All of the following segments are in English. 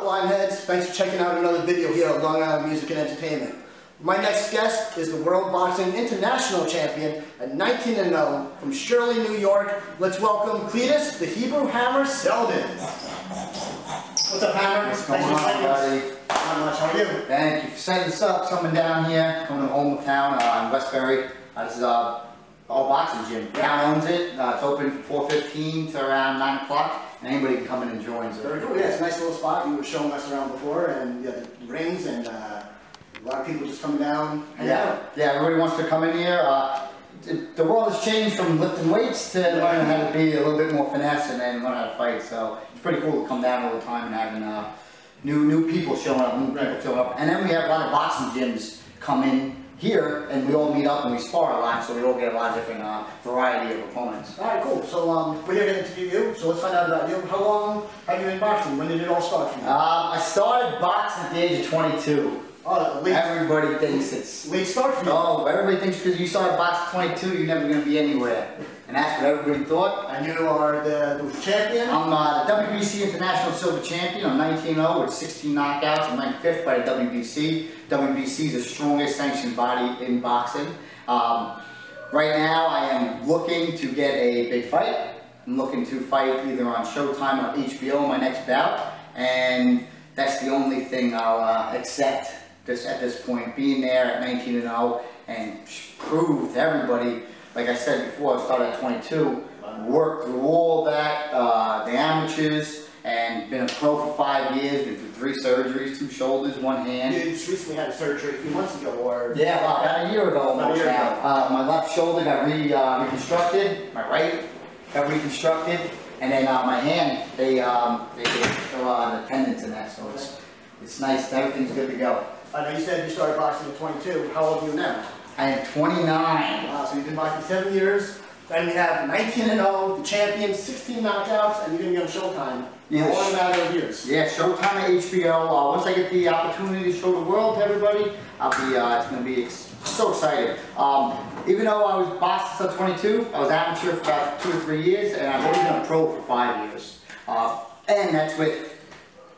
up, blind heads? Thanks for checking out another video here at Long Island Music and Entertainment. My next guest is the World Boxing International Champion at 19-0 from Shirley, New York. Let's welcome Cletus, the Hebrew Hammer Seldin. What's up, Hammer? What's going on, buddy? Not much. How are you? Thank you for setting this up. Coming down here, coming to hometown in Westbury. This is all boxing gym. Town owns it. It's open from 4:15 to around 9 o'clock. And anybody can come in and join. So. Very cool. Yeah, it's a nice little spot. You were showing us around before, and you had the rings, and a lot of people just coming down. Yeah, everybody wants to come in here. The world has changed from lifting weights to learning how to be a little bit more finesse and then learn how to fight. So it's pretty cool to come down all the time and having new people showing up, And then we have a lot of boxing gyms come in here, and we all meet up and we spar a lot, so we all get a lot of different variety of opponents. All right, cool. So we're here to interview you, so let's find out about you. How long have you been boxing? When did it all start for you? I started boxing at the age of 22. Oh, late. Everybody thinks it's... Late start for you. Oh, everybody thinks because you started boxing at 22, you're never going to be anywhere. And that's what everybody thought. And you are the champion? I'm the WBC International Silver Champion. I'm 19-0 with 16 knockouts. I'm ranked 5th by the WBC. WBC is the strongest sanctioned body in boxing. Right now, I am looking to get a big fight. I'm looking to fight either on Showtime or HBO in my next bout. And that's the only thing I'll accept at this point. Being there at 19-0 and prove to everybody. Like I said before, I started at 22, worked through all that, the amateurs, and been a pro for 5 years, been through 3 surgeries, 2 shoulders, 1 hand. You just recently had a surgery a few months ago, or? Yeah, about a year ago almost now. My left shoulder got reconstructed, my right got reconstructed, and then my hand, they did the tendons in that, so it's nice, everything's good to go. I know you said you started boxing at 22, how old are you now? I am 29. So you've been boxing 7 years, and we have 19-0, the champion, 16 knockouts, and you're going to be on Showtime in all in a matter of years. Yeah, Showtime at HBO. Once I get the opportunity to show the world to everybody, I'll be, it's going to be so excited. Even though I was boxing till 22, I was amateur for about 2 or 3 years, and I've only been a pro for 5 years. And that's with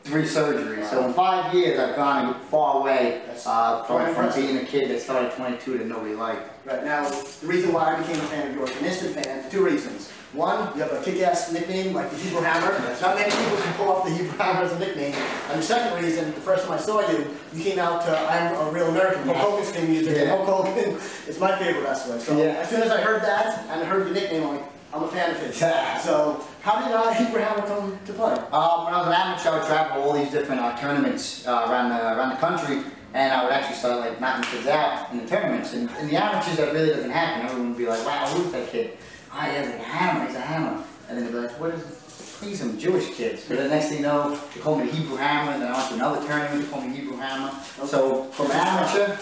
3 surgeries. So in 5 years, I've gone far away from being a kid that started at 22 that nobody liked. Right now, the reason why I became a fan of yours, an instant fan, for 2 reasons. One, you have a kick-ass nickname like the Hebrew Hammer. Not many people can pull off the Hebrew Hammer as a nickname. And the second reason, the first time I saw you, you came out to I'm a Real American, Hulk Hogan's theme music, and Hulk Hogan is my favorite wrestler. So as soon as I heard that, and I heard the nickname, I'm a fan of his. So how did Hebrew Hammer come to play? When I was an amateur, I would travel all these different tournaments around the country, and I would actually start like knocking kids out in the tournaments. And in the amateurs, that really doesn't happen. Everyone would be like, "Wow, who's that kid? Oh, he has a hammer. He's a hammer." And then they'd be like, "What is it?" He's some Jewish kids. But the next thing you know, they call me the Hebrew Hammer, and then I went to another tournament, they call me Hebrew Hammer. So from amateur,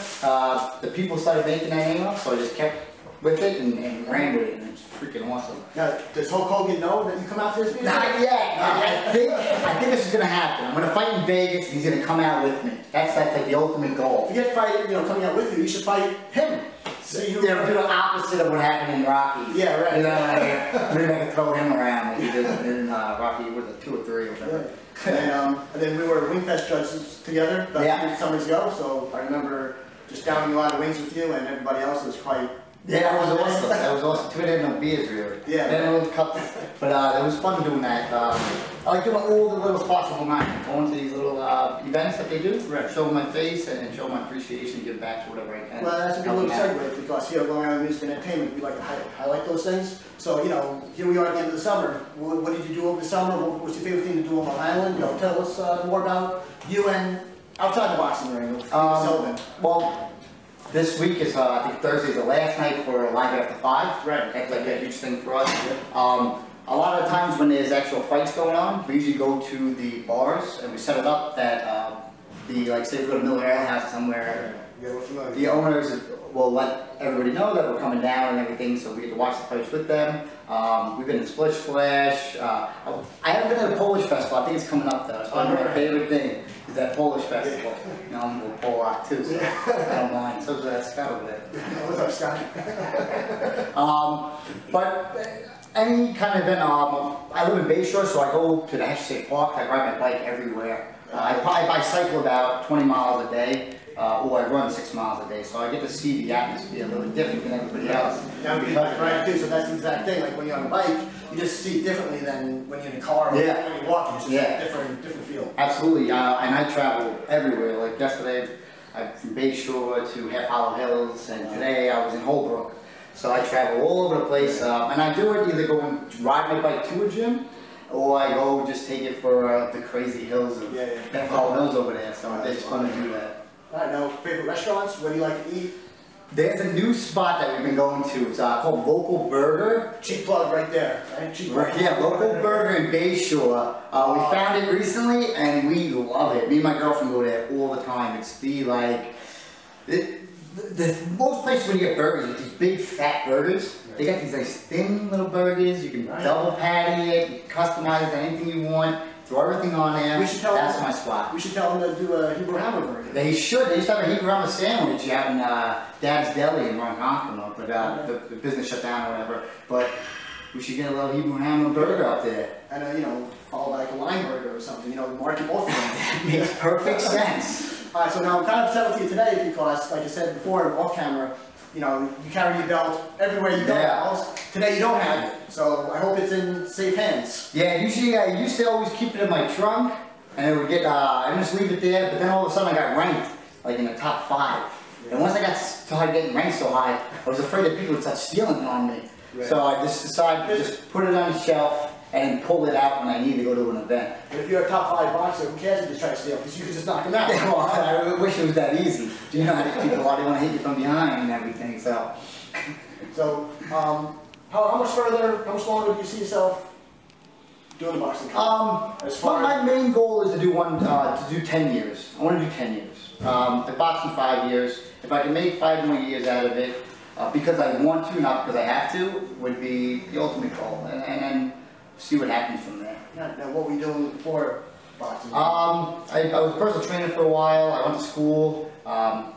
the people started making that name up, so I just kept with it and ran with it, and it's freaking awesome. Now, does Hulk Hogan know that you come out to this music? Not yet. I think this is gonna happen. I'm gonna fight in Vegas, and he's gonna come out with me. That's like the ultimate goal. If you get fight, coming out with you, you should fight him. See, do the opposite of what happened in Rocky. Yeah, right. Maybe I can throw him around like he did in Rocky, was it 2 or 3 or whatever. And then we were Wingfest judges together about 3 summers ago, so I remember just downing a lot of wings with you and everybody else. It was quite... Yeah, that was awesome. That was awesome. We didn't have no beers really. Yeah. They had no cups. But it was fun doing that. I like doing all the little spots of mine. Going to these little events that they do. Right. Show my face and show my appreciation, give back to whatever I can. Well, that's a good little segue because here at Long Island Music and Entertainment, we like to highlight those things. So, here we are at the end of the summer. What did you do over the summer? What was your favorite thing to do on Long Island? Tell us more about you and outside the boxing ring with Seldin. Well, this week is, I think Thursday is the last night for Live After 5. Right. That's like a huge thing for us. A lot of times when there's actual fights going on, we usually go to the bars and we set it up that, like say if we go to Miller Ale House somewhere, the owners will let everybody know that we're coming down and everything, so we get to watch the fights with them. We've been in Splish Splash. I haven't been at a Polish festival. I think it's coming up though. It's one of my favorite things is that Polish festival. I'm a Polak too, so I don't mind. So is Scott over there. What's up, Scott? But any kind of event, I live in Bayshore, so I go to the State Park. I ride my bike everywhere. I cycle about 20 miles a day, or I run 6 miles a day, so I get to see the atmosphere a little different than everybody else. That would be right too, so that's the exact thing, like when you're on a bike, you just see it differently than when you're in a car or when you're walking, it's just a different feel. Absolutely, and I travel everywhere, like yesterday, I'm from Bayshore to Half Hollow Hills, and today I was in Holbrook. So I travel all over the place, and I do it either go and ride my bike to a gym, or I go just take it for the crazy hills of Half Hollow Hills over there, so it's fun to do that. Alright, now favorite restaurants, where do you like to eat? There's a new spot that we've been going to, it's called Local Burger. Cheap plug right there, right? Cheap plug. Yeah, Local Burger in Bayshore. We found it recently and we love it. Me and my girlfriend go there all the time. It's the most places when you get burgers are these big fat burgers. They got these nice thin little burgers. You can double patty it, you can customize it anything you want. Throw everything on there. That's my spot. We should tell them to do a Hebrew hamburger. They should. They used to have a Hebrew hamburger sandwich out in Dad's Deli in Ronkonkoma, but the business shut down or whatever. But we should get a little Hebrew hamburger up there. And you know, follow like a lime burger or something. You know, market both of them. That makes perfect sense. Alright, so now I'm kind of upset with you today because, like I said before, off camera, you know, you carry your belt everywhere you go. Today you don't have it, so I hope it's in safe hands. Yeah, usually I used to always keep it in my trunk, and it would get, I just leave it there, but then all of a sudden I got ranked, like in the top 5. And once I started getting ranked so high, I was afraid that people would start stealing it on me. So I just decided to just put it on the shelf and pull it out when I need to go to an event. But if you're a top 5 boxer, who cares if you try to steal? Because you can just knock them out. Well, I wish it was that easy. You know how these people are, they want to hit you from behind and everything, so. So, how much further, how much longer do you see yourself doing the boxing? My main goal is to do 10 years. I want to do 10 years. I boxed in 5 years. If I can make 5 more years out of it, because I want to, not because I have to, would be the ultimate goal. And then see what happens from there. Now, what were you doing before boxing? I was a personal trainer for a while. I went to school. I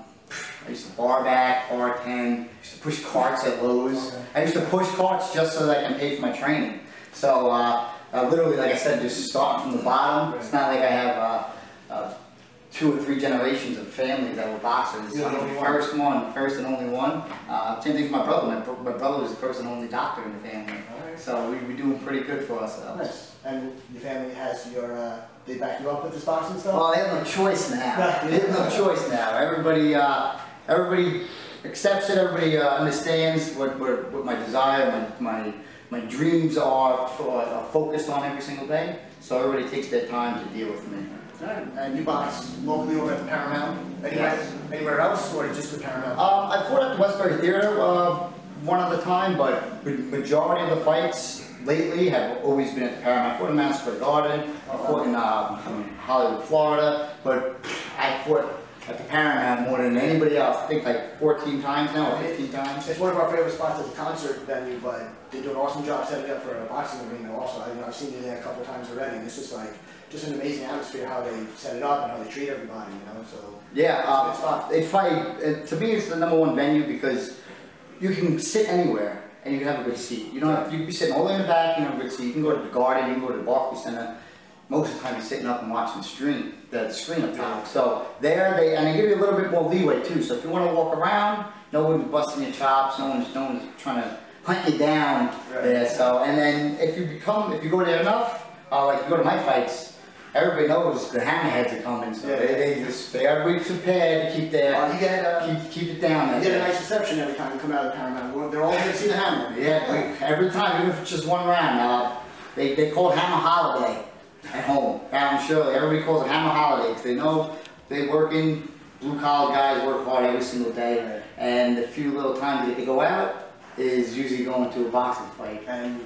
used to bar back, bartend, used to push carts at Lowe's. I used to push carts just so that I can pay for my training. So literally, like I said, just starting from the bottom. It's not like I have 2 or 3 generations of family that were boxers. I'm the first and only one. Same thing for my brother. My brother was the first and only doctor in the family. So we're doing pretty good for ourselves. Nice. And your family has your, they back you up with this boxing stuff? Well, they have no choice now. They have no choice now. Everybody accepts it. Everybody understands what my desire, my dreams are focused on every single day. So everybody takes their time to deal with me. Alright, and you box locally over at the Paramount? Anywhere else, or just the Paramount? I fought at the Westbury Theater one other time, but the majority of the fights lately have always been at the Paramount. I fought in Madison Square Garden, I fought in Hollywood, Florida, but I fought at the Paramount more than anybody else. I think like 14 times now, or 15 times. It's one of our favorite spots as a concert venue, but they do an awesome job setting up for a boxing arena also. I've seen you there a couple of times already, and it's just like, just an amazing atmosphere how they set it up and how they treat everybody, you know, so. Yeah, it's probably, to me it's the #1 venue because you can sit anywhere and you can have a good seat. You can be sitting all the way in the back, you can have a good seat. You can go to the Garden, you can go to the Barclays Center. Most of the time you're sitting up and watching the screen up top. So and they give you a little bit more leeway too. So if you want to walk around, no one's busting your chops, no one's trying to hunt you down there. So, and then if you go there enough, like you go to my fights, everybody knows the hammerheads are coming, so they gotta be prepared to keep keep it down. You get a nice reception every time you come out of the Paramount. They're all going to see the hammer. Yeah, every time, even if it's just one round. They call it Hammer Holiday at home, down in Shirley. Everybody calls it Hammer Holiday because they know they working, blue collar guys work hard every single day, and the few little times that they go out is usually going to a boxing fight. And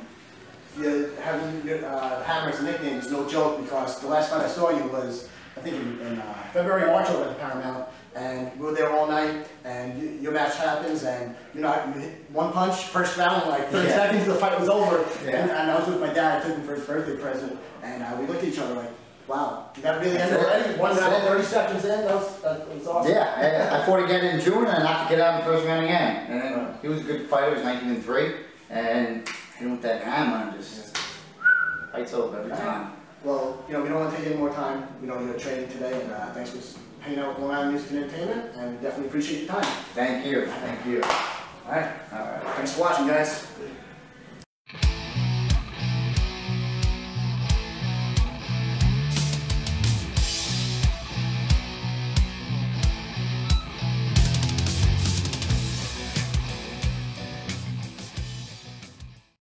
having Hammer as a nickname is no joke because the last time I saw you was, I think in February, March over at the Paramount, and we were there all night, and your match happens, and you hit one punch, first round, like 30 seconds, the fight was over, and I was with my dad, I took him for his birthday present, and we looked at each other like, wow, you got really ended already? 1 round, 30 seconds in, that was awesome. Yeah, I fought again in June, and I knocked to get out in the first round again, and then he was a good fighter, he was 19-3, and hit him with that hammer and just fights over every time. Well, we don't want to take any more time. You're training today, and thanks for hanging out with Long Island Music and Entertainment, and definitely appreciate your time. Thank you. Thank you. All right. Thanks for watching, guys.